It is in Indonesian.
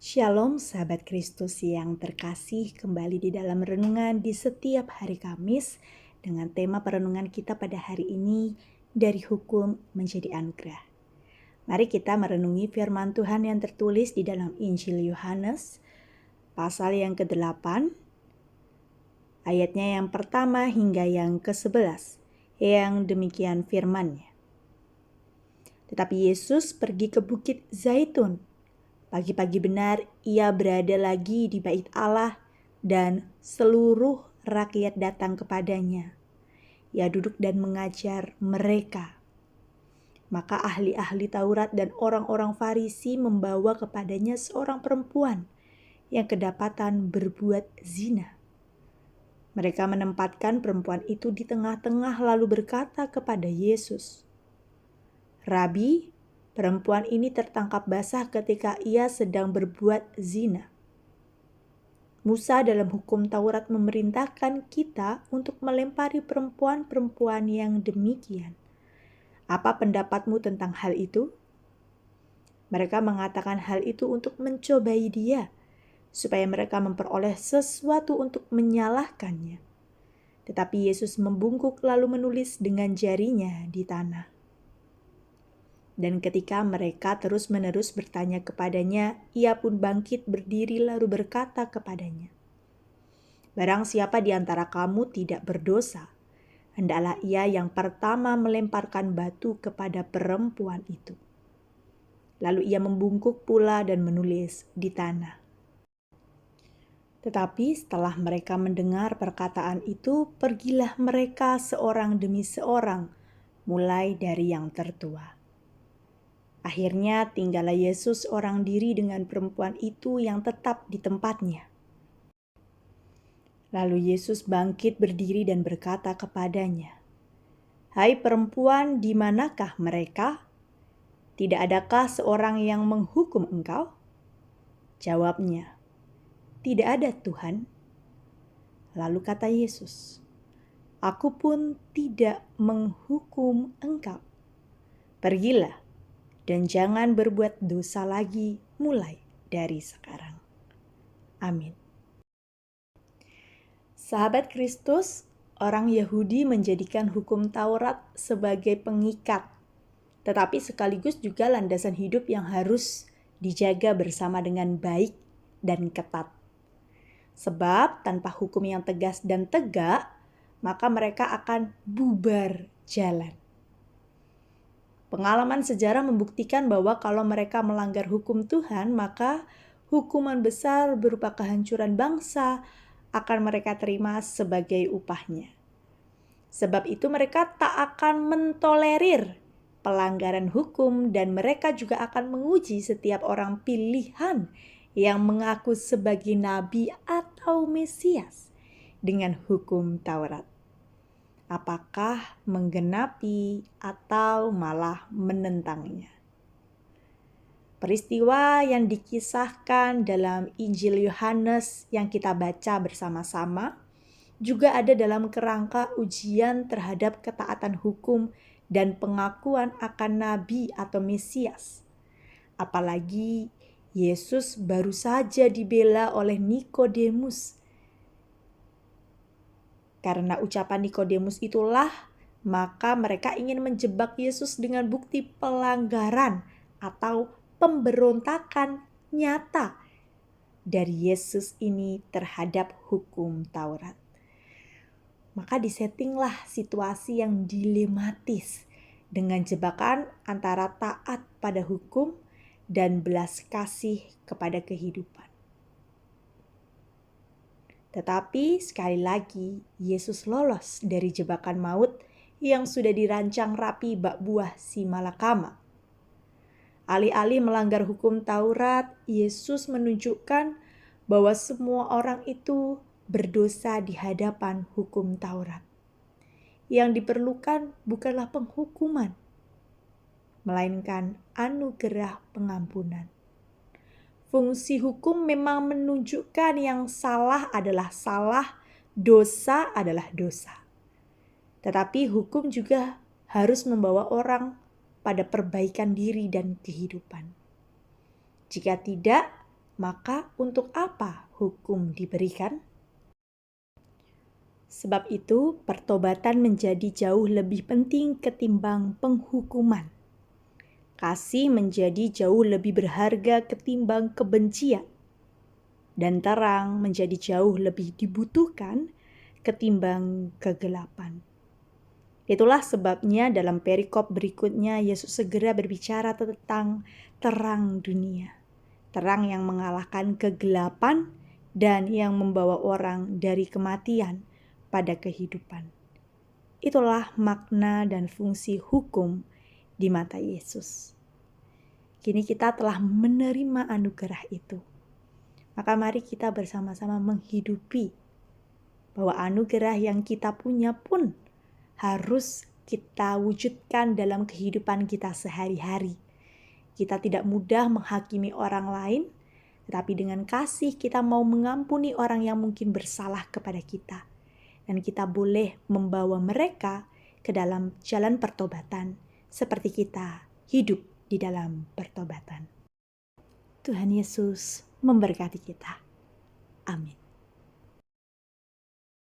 Shalom sahabat Kristus yang terkasih, kembali di dalam renungan di setiap hari Kamis dengan tema perenungan kita pada hari ini, dari hukum menjadi anugerah. Mari kita merenungi firman Tuhan yang tertulis di dalam Injil Yohanes pasal yang ke-8 ayatnya yang pertama hingga yang ke-11, yang demikian firman-Nya. Tetapi Yesus pergi ke Bukit Zaitun. Pagi-pagi benar ia berada lagi di bait Allah dan seluruh rakyat datang kepadanya. Ia duduk dan mengajar mereka. Maka ahli-ahli Taurat dan orang-orang Farisi membawa kepadanya seorang perempuan yang kedapatan berbuat zina. Mereka menempatkan perempuan itu di tengah-tengah lalu berkata kepada Yesus, "Rabi, perempuan ini tertangkap basah ketika ia sedang berbuat zina. Musa dalam hukum Taurat memerintahkan kita untuk melempari perempuan-perempuan yang demikian. Apa pendapatmu tentang hal itu?" Mereka mengatakan hal itu untuk mencobai dia, supaya mereka memperoleh sesuatu untuk menyalahkannya. Tetapi Yesus membungkuk lalu menulis dengan jarinya di tanah. Dan ketika mereka terus-menerus bertanya kepadanya, ia pun bangkit berdiri lalu berkata kepadanya, "Barang siapa di antara kamu tidak berdosa, hendaklah ia yang pertama melemparkan batu kepada perempuan itu." Lalu ia membungkuk pula dan menulis di tanah. Tetapi setelah mereka mendengar perkataan itu, pergilah mereka seorang demi seorang, mulai dari yang tertua. Akhirnya tinggallah Yesus seorang diri dengan perempuan itu yang tetap di tempatnya. Lalu Yesus bangkit berdiri dan berkata kepadanya, "Hai perempuan, di manakah mereka? Tidak adakah seorang yang menghukum engkau?" Jawabnya, "Tidak ada, Tuhan." Lalu kata Yesus, "Aku pun tidak menghukum engkau. Pergilah dan jangan berbuat dosa lagi mulai dari sekarang." Amin. Sahabat Kristus, orang Yahudi menjadikan hukum Taurat sebagai pengikat, tetapi sekaligus juga landasan hidup yang harus dijaga bersama dengan baik dan ketat. Sebab tanpa hukum yang tegas dan tegak, maka mereka akan bubar jalan. Pengalaman sejarah membuktikan bahwa kalau mereka melanggar hukum Tuhan, maka hukuman besar berupa kehancuran bangsa akan mereka terima sebagai upahnya. Sebab itu mereka tak akan mentolerir pelanggaran hukum dan mereka juga akan menguji setiap orang pilihan yang mengaku sebagai nabi atau Mesias dengan hukum Taurat. Apakah menggenapi atau malah menentangnya? Peristiwa yang dikisahkan dalam Injil Yohanes yang kita baca bersama-sama juga ada dalam kerangka ujian terhadap ketaatan hukum dan pengakuan akan nabi atau Mesias. Apalagi Yesus baru saja dibela oleh Nikodemus. Karena ucapan Nikodemus itulah, maka mereka ingin menjebak Yesus dengan bukti pelanggaran atau pemberontakan nyata dari Yesus ini terhadap hukum Taurat. Maka disettinglah situasi yang dilematis dengan jebakan antara taat pada hukum dan belas kasih kepada kehidupan. Tetapi sekali lagi, Yesus lolos dari jebakan maut yang sudah dirancang rapi bak buah si malakama. Alih-alih melanggar hukum Taurat, Yesus menunjukkan bahwa semua orang itu berdosa di hadapan hukum Taurat. Yang diperlukan bukanlah penghukuman, melainkan anugerah pengampunan. Fungsi hukum memang menunjukkan yang salah adalah salah, dosa adalah dosa. Tetapi hukum juga harus membawa orang pada perbaikan diri dan kehidupan. Jika tidak, maka untuk apa hukum diberikan? Sebab itu, pertobatan menjadi jauh lebih penting ketimbang penghukuman. Kasih menjadi jauh lebih berharga ketimbang kebencian. Dan terang menjadi jauh lebih dibutuhkan ketimbang kegelapan. Itulah sebabnya dalam perikop berikutnya Yesus segera berbicara tentang terang dunia. Terang yang mengalahkan kegelapan dan yang membawa orang dari kematian pada kehidupan. Itulah makna dan fungsi hukum di mata Yesus. Kini kita telah menerima anugerah itu. Maka mari kita bersama-sama menghidupi bahwa anugerah yang kita punya pun harus kita wujudkan dalam kehidupan kita sehari-hari. Kita tidak mudah menghakimi orang lain, tetapi dengan kasih kita mau mengampuni orang yang mungkin bersalah kepada kita. Dan kita boleh membawa mereka ke dalam jalan pertobatan seperti kita hidup di dalam pertobatan. Tuhan Yesus memberkati kita. Amin.